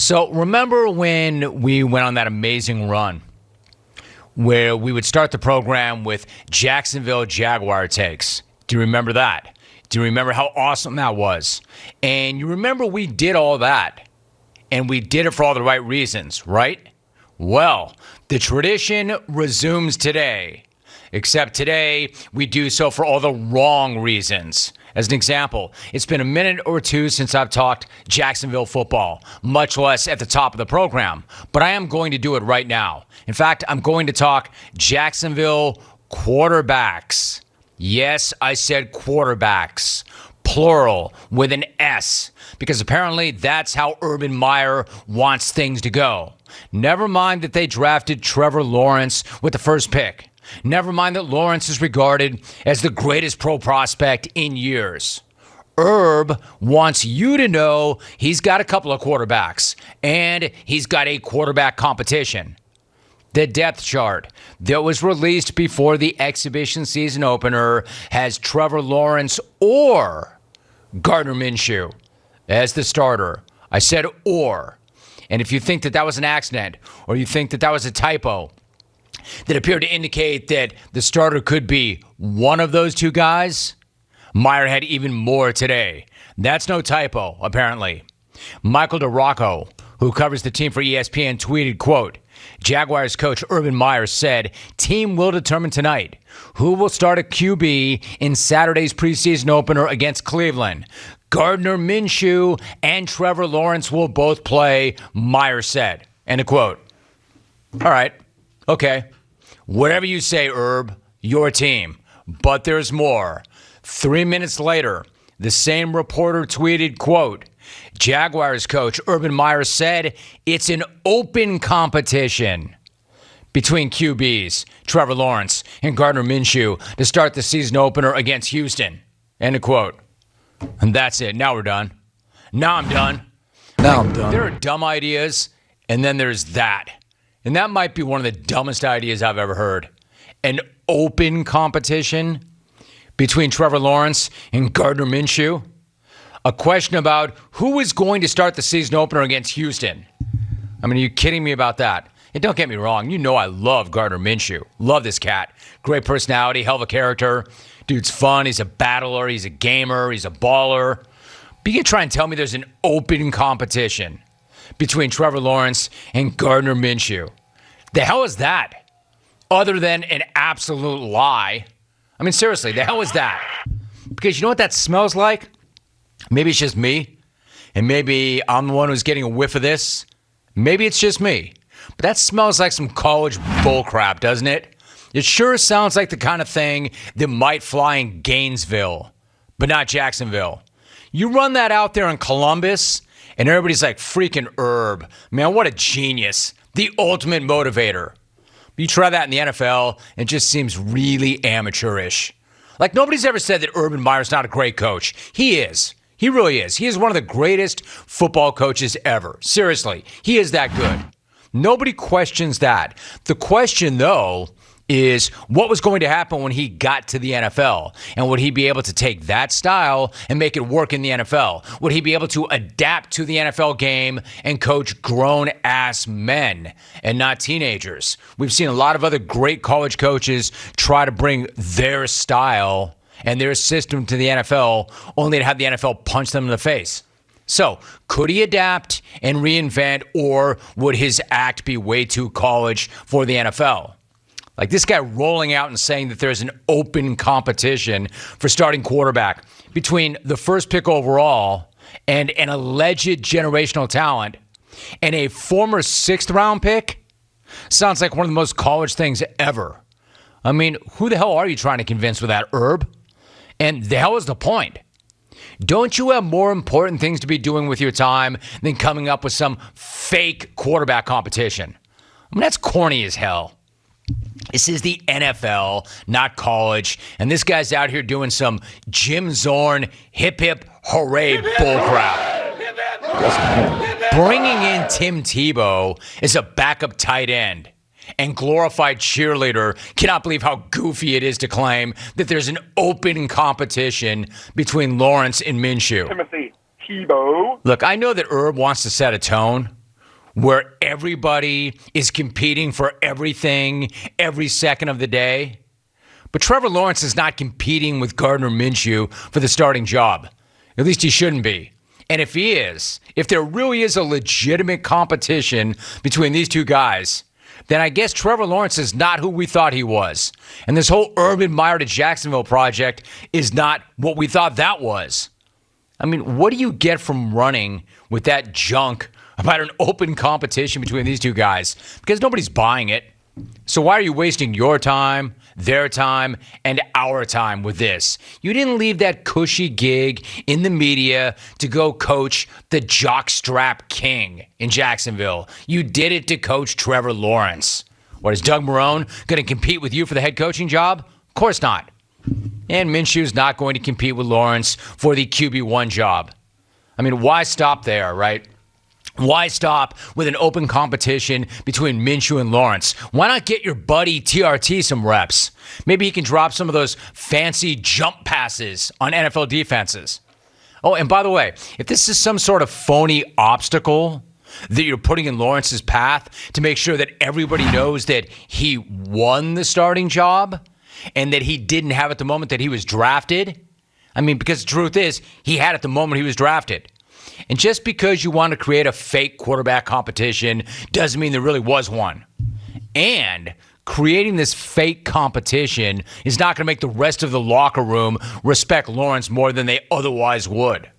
So remember when we went on that amazing run where we would start the program with Jacksonville Jaguar takes? Do you remember that? Do you remember how awesome that was? And you remember we did all that, and we did it for all the right reasons, right? Well, the tradition resumes today, except today we do so for all the wrong reasons. As an example, it's been a minute or two since I've talked Jacksonville football, much less at the top of the program, but I am going to do it right now. In fact, I'm going to talk Jacksonville quarterbacks. Yes, I said quarterbacks, plural, with an S, because apparently that's how Urban Meyer wants things to go. Never mind that they drafted Trevor Lawrence with the first pick. Never mind that Lawrence is regarded as the greatest pro prospect in years. Herb wants you to know he's got a couple of quarterbacks, and he's got a quarterback competition. The depth chart that was released before the exhibition season opener has Trevor Lawrence or Gardner Minshew as the starter. I said or. And if you think that that was an accident, or you think that that was a typo that appeared to indicate that the starter could be one of those two guys, Meyer had even more today. That's no typo, apparently. Michael DeRocco, who covers the team for ESPN, tweeted, quote, Jaguars coach Urban Meyer said, team will determine tonight who will start at QB in Saturday's preseason opener against Cleveland. Gardner Minshew and Trevor Lawrence will both play, Meyer said. End of quote. All right. Okay. Whatever you say, Herb, your team. But there's more. 3 minutes later, the same reporter tweeted, quote, Jaguars coach Urban Meyer said it's an open competition between QBs, Trevor Lawrence and Gardner Minshew, to start the season opener against Houston. End of quote. And that's it. Now we're done. Now I'm done. There are dumb ideas, and then there's that. And that might be one of the dumbest ideas I've ever heard. An open competition between Trevor Lawrence and Gardner Minshew. A question about who is going to start the season opener against Houston. I mean, are you kidding me about that? And don't get me wrong. You know I love Gardner Minshew. Love this cat. Great personality, hell of a character. Dude's fun. He's a battler. He's a gamer. He's a baller. But you can try and tell me there's an open competition between Trevor Lawrence and Gardner Minshew. The hell is that? Other than an absolute lie. I mean, seriously, the hell is that? Because you know what that smells like? Maybe it's just me, and maybe I'm the one who's getting a whiff of this. Maybe it's just me. But that smells like some college bullcrap, doesn't it? It sure sounds like the kind of thing that might fly in Gainesville, but not Jacksonville. You run that out there in Columbus, and everybody's like, freaking Herb. Man, what a genius. The ultimate motivator. You try that in the NFL, and it just seems really amateurish. Like, nobody's ever said that Urban Meyer's not a great coach. He is. He really is. He is one of the greatest football coaches ever. Seriously, he is that good. Nobody questions that. The question, though, is what was going to happen when he got to the NFL? And would he be able to take that style and make it work in the NFL? Would he be able to adapt to the NFL game and coach grown-ass men and not teenagers? We've seen a lot of other great college coaches try to bring their style and their system to the NFL, only to have the NFL punch them in the face. So, could he adapt and reinvent, or would his act be way too college for the NFL? Like this guy rolling out and saying that there's an open competition for starting quarterback between the first pick overall and an alleged generational talent and a former sixth-round pick sounds like one of the most college things ever. I mean, who the hell are you trying to convince with that, Herb? And the hell is the point? Don't you have more important things to be doing with your time than coming up with some fake quarterback competition? I mean, that's corny as hell. This is the NFL, not college, and this guy's out here doing some Jim Zorn hip-hip hooray bullcrap. Bringing in Tim Tebow as a backup tight end and glorified cheerleader. Cannot believe how goofy it is to claim that there's an open competition between Lawrence and Minshew. Timothy Tebow. Look, I know that Herb wants to set a tone, where everybody is competing for everything every second of the day. But Trevor Lawrence is not competing with Gardner Minshew for the starting job. At least he shouldn't be. And if he is, if there really is a legitimate competition between these two guys, then I guess Trevor Lawrence is not who we thought he was. And this whole Urban Meyer to Jacksonville project is not what we thought that was. I mean, what do you get from running with that junk about an open competition between these two guys? Because nobody's buying it. So why are you wasting your time, their time, and our time with this? You didn't leave that cushy gig in the media to go coach the jockstrap king in Jacksonville. You did it to coach Trevor Lawrence. What, is Doug Marrone going to compete with you for the head coaching job? Of course not. And Minshew's not going to compete with Lawrence for the QB1 job. I mean, why stop there, right? Why stop with an open competition between Minshew and Lawrence? Why not get your buddy TRT some reps? Maybe he can drop some of those fancy jump passes on NFL defenses. Oh, and by the way, if this is some sort of phony obstacle that you're putting in Lawrence's path to make sure that everybody knows that he won the starting job and that he didn't have at the moment that he was drafted, I mean, because the truth is, he had at the moment he was drafted. And just because you want to create a fake quarterback competition doesn't mean there really was one. And creating this fake competition is not going to make the rest of the locker room respect Lawrence more than they otherwise would.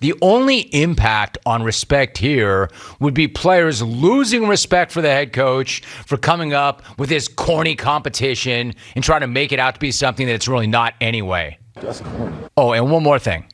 The only impact on respect here would be players losing respect for the head coach for coming up with this corny competition and trying to make it out to be something that it's really not anyway. That's corny. Oh, and one more thing.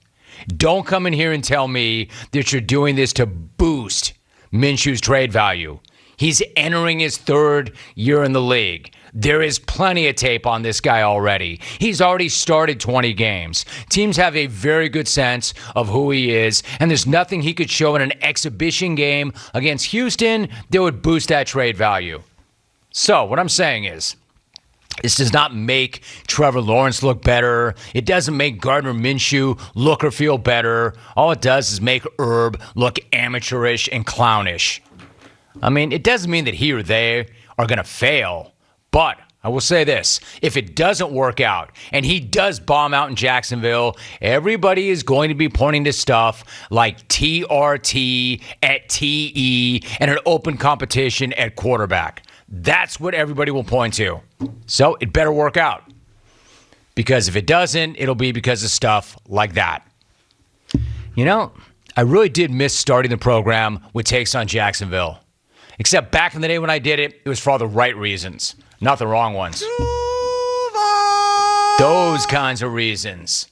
Don't come in here and tell me that you're doing this to boost Minshew's trade value. He's entering his third year in the league. There is plenty of tape on this guy already. He's already started 20 games. Teams have a very good sense of who he is, and there's nothing he could show in an exhibition game against Houston that would boost that trade value. So what I'm saying is, this does not make Trevor Lawrence look better. It doesn't make Gardner Minshew look or feel better. All it does is make Herb look amateurish and clownish. I mean, it doesn't mean that he or they are going to fail. But I will say this. If it doesn't work out and he does bomb out in Jacksonville, everybody is going to be pointing to stuff like TRT at TE and an open competition at quarterback. That's what everybody will point to. So it better work out. Because if it doesn't, it'll be because of stuff like that. You know, I really did miss starting the program with takes on Jacksonville. Except back in the day when I did it, it was for all the right reasons, not the wrong ones. Those kinds of reasons.